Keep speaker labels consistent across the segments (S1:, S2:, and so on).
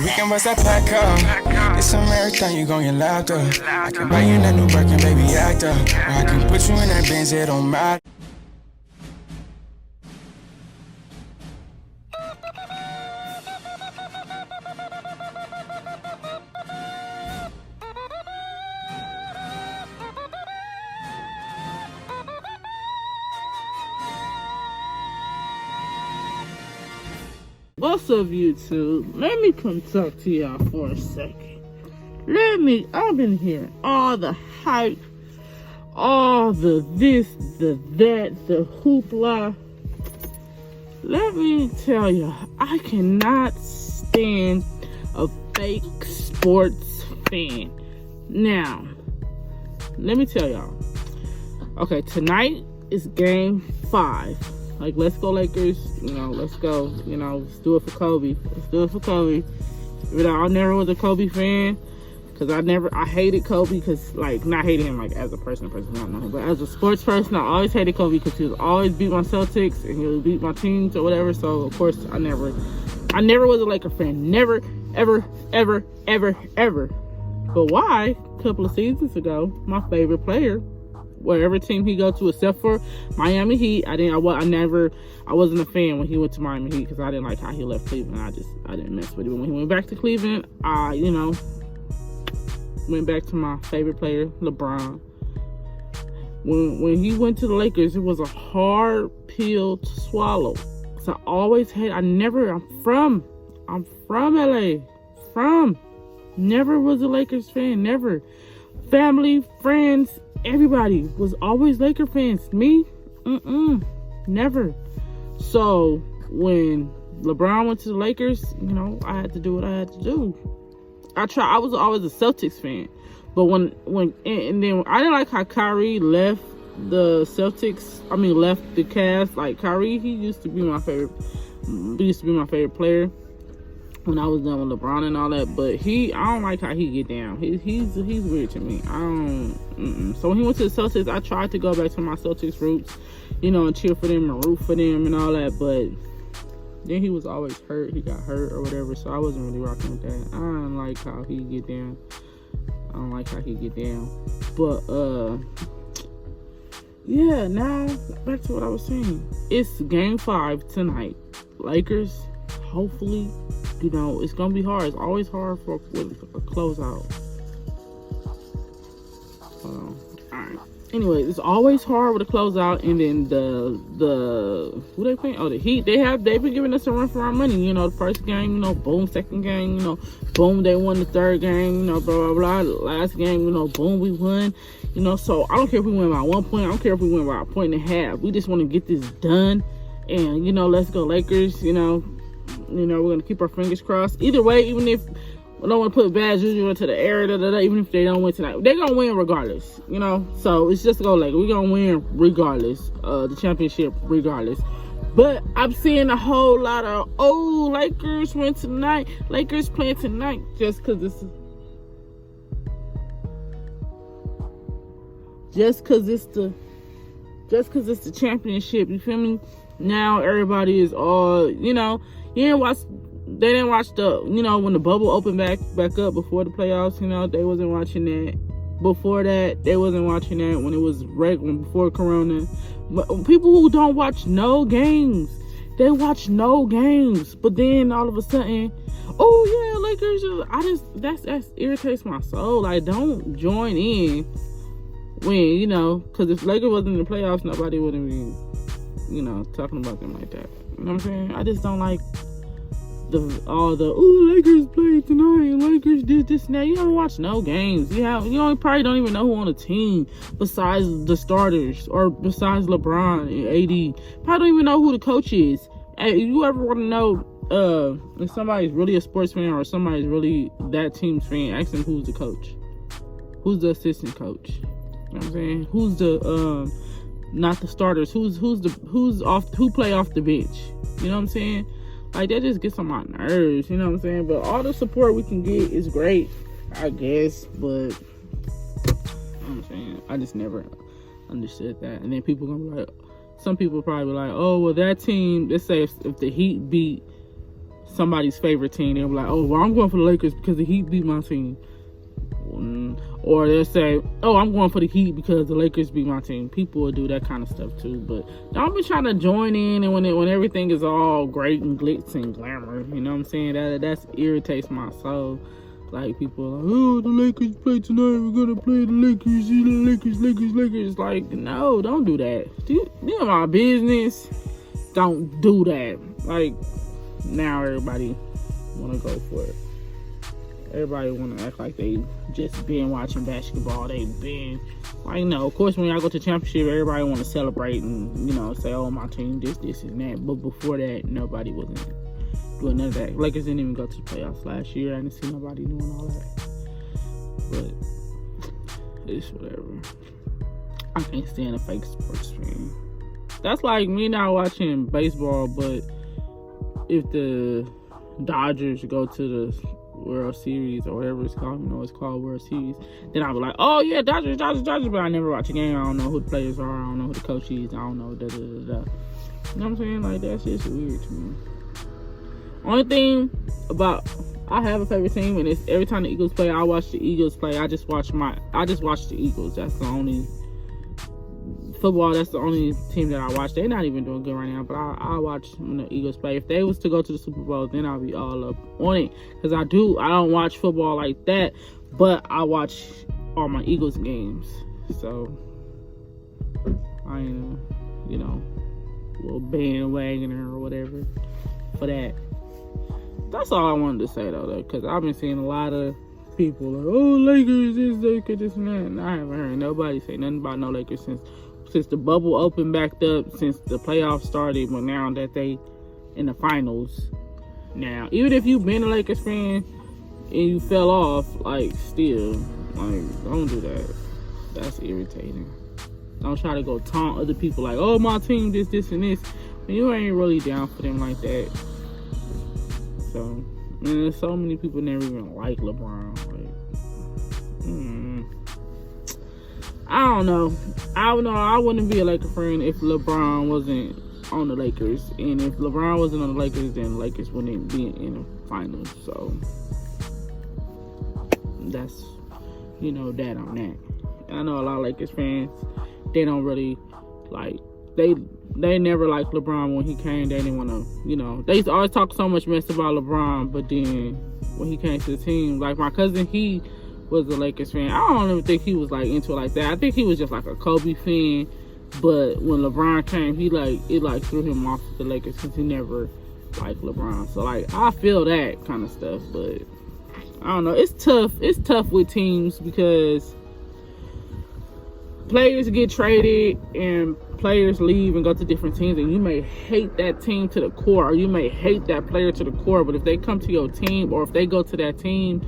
S1: We can bust that pack up. It's a marathon, you gon' get locked up. I can buy you that new Birkin, baby, act up. Or I can put you in that Benz, it don't matter.
S2: What's up, YouTube? Let me come talk to y'all for a second. I've been hearing all the hype, all the this, the that, the hoopla. Let me tell y'all, I cannot stand a fake sports fan. Now, let me tell y'all. Okay, tonight is game 5. Like, let's go Lakers, let's go, let's do it for Kobe. Let's do it for Kobe. I never was a Kobe fan, because I hated Kobe, because, not hated him, as a person, not know him, but as a sports person, I always hated Kobe, because he would always beat my Celtics, and he would beat my teams, or whatever, so, of course, I never was a Laker fan. Never, ever, ever, ever, ever. But why, a couple of seasons ago, my favorite player, wherever team he go to, except for Miami Heat, I wasn't a fan when he went to Miami Heat, because I didn't like how he left Cleveland. I didn't mess with it. But when he went back to Cleveland, I went back to my favorite player, LeBron. When he went to the Lakers, it was a hard pill to swallow. So I always had, I'm from LA, never was a Lakers fan, never. Family, friends, everybody was always Laker fans. Me, never. So when LeBron went to the Lakers, I had to do what I had to do. I was always a Celtics fan, but when then I didn't like how Kyrie left the Celtics. Left the Cavs. Like, Kyrie, he used to be my favorite. He used to be my favorite player when I was done with LeBron and all that, but I don't like how he get down. He's weird to me. So when he went to the Celtics, I tried to go back to my Celtics roots, and cheer for them and root for them and all that, but then he was always hurt. He got hurt or whatever, so I wasn't really rocking with that. I don't like how he get down. But yeah, now back to what I was saying. It's game 5 tonight. Lakers, hopefully. It's gonna be hard. It's always hard for a closeout. Alright. Anyway, it's always hard with a closeout, and then the who they playing? Oh, the Heat. They've been giving us a run for our money. The first game, boom. Second game, boom. They won the third game. Blah blah blah. Last game, boom, we won. So I don't care if we win by 1 point. I don't care if we win by 1.5 points. We just want to get this done, and let's go Lakers. We're gonna keep our fingers crossed. Either way, even if I don't want to put bad juju into the air, even if they don't win tonight, they're gonna win regardless. So it's just go like we're gonna win regardless. The championship regardless. But I'm seeing a whole lot of Lakers win tonight. Lakers playing tonight just because it's the championship. You feel me? Now everybody is all they didn't watch the when the bubble opened back up before the playoffs. They wasn't watching that. Before that, they wasn't watching that when it was before Corona. But people who don't watch no games, they watch no games. But then all of a sudden, Lakers. That irritates my soul. Like, don't join in when because if Lakers wasn't in the playoffs, nobody wouldn't be talking about them like that. You know what I'm saying? I just don't like Lakers played tonight, Lakers did this and that. You don't watch no games. You probably don't even know who on the team besides the starters or besides LeBron and AD. Probably don't even know who the coach is. Hey, if you ever want to know if somebody's really a sports fan or somebody's really that team's fan, ask them who's the coach. Who's the assistant coach? You know what I'm saying? Who's the not the starters, who play off the bench. You know what I'm saying? Like, that just gets on my nerves, you know what I'm saying? But all the support we can get is great, I guess, but you know what I'm saying? I just never understood that. And then people gonna be like, some people probably be like, oh well, that team, let's say if the Heat beat somebody's favorite team. They'll be like, oh, well, I'm going for the Lakers because the Heat beat my team. Or they'll say, oh, I'm going for the Heat because the Lakers beat my team. People will do that kind of stuff too. But don't be trying to join in and when everything is all great and glitz and glamour. You know what I'm saying? That irritates my soul. Like, people are like, oh, the Lakers play tonight. We're going to play the Lakers. See the Lakers. Like, no, don't do that. They're my business. Don't do that. Like, now everybody want to go for it. Everybody want to act like they just been watching basketball. They been like, no. Of course, when y'all go to championship, everybody want to celebrate and, you know, say, oh, my team, this, and that. But before that, nobody wasn't doing none of that. Lakers didn't even go to the playoffs last year. I didn't see nobody doing all that. But it's whatever. I can't stand a fake sports fan. That's like me not watching baseball, but if the Dodgers go to the World Series or whatever it's called, you know, it's called World Series, then I'll be like, oh yeah, Dodgers, but I never watch a game. I don't know who the players are, I don't know who the coach is, I don't know, You know what I'm saying? Like, that's just weird to me. Only thing about, I have a favorite team, and it's every time the Eagles play, I watch the Eagles play. I just watch the Eagles. That's the only football. That's the only team that I watch. They're not even doing good right now, but I watch when the Eagles play. If they was to go to the Super Bowl, then I'll be all up on it, because I don't watch football like that, but I watch all my Eagles games. So I am, you know, a little bandwagoner or whatever for that. That's all I wanted to say though, because I've been seeing a lot of people like, oh, Lakers, this and that, and I haven't heard nobody say nothing about no Lakers since the bubble opened back up, since the playoffs started. But now that they in the finals, now even if you've been a Lakers fan and you fell off, like, still, like, don't do that. That's irritating. Don't try to go taunt other people like, oh, my team this and this, and you ain't really down for them like that. So, and there's so many people never even like LeBron. Like, I don't know. I wouldn't be a Laker fan if LeBron wasn't on the Lakers. And if LeBron wasn't on the Lakers, then the Lakers wouldn't be in the finals. So, that's, you know, that on that. And I know a lot of Lakers fans, they don't really, like, they never liked LeBron when he came. They didn't want to, you know, they used to always talk so much mess about LeBron, but then when he came to the team, like my cousin, he was a Lakers fan. I don't even think he was like into it like that. I think he was just like a Kobe fan, but when LeBron came, it threw him off the Lakers because he never liked LeBron. So, like, I feel that kind of stuff, but I don't know. It's tough with teams because players get traded and players leave and go to different teams, and you may hate that team to the core, or you may hate that player to the core, but if they come to your team or if they go to that team,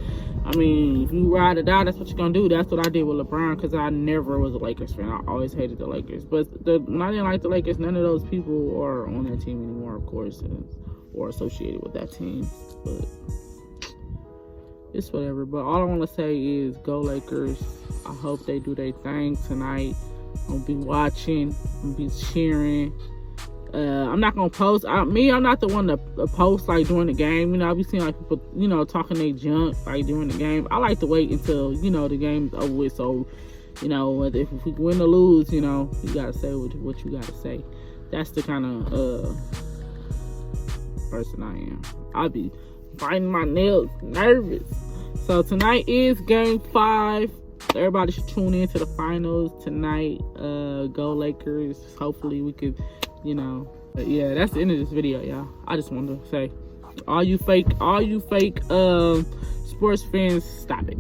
S2: I mean, if you ride or die, that's what you're gonna do. That's what I did with LeBron, because I never was a Lakers fan. I always hated the Lakers, but when I didn't like the Lakers, none of those people are on that team anymore, of course, or associated with that team. But it's whatever. But all I want to say is, go Lakers. I hope they do their thing tonight. I'm gonna be watching, I'm gonna be cheering. I'm not gonna post. I'm not the one to post like during the game. You know, I be seeing like people, you know, talking they junk like during the game. I like to wait until, you know, the game's over with. So, you know, if we win or lose, you know, you gotta say what you gotta say. That's the kind of person I am. I'll be biting my nails, nervous. So tonight is game 5. Everybody should tune in to the finals tonight. Go Lakers. Hopefully we could, you know. But yeah, that's the end of this video, y'all. I just wanted to say, all you fake sports fans, stop it.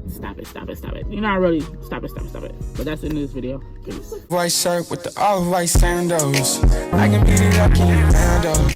S2: You're not really, stop it. But that's the end of this video. Peace.
S1: White shirt with the all white sandals. I can beat it up, can you handle?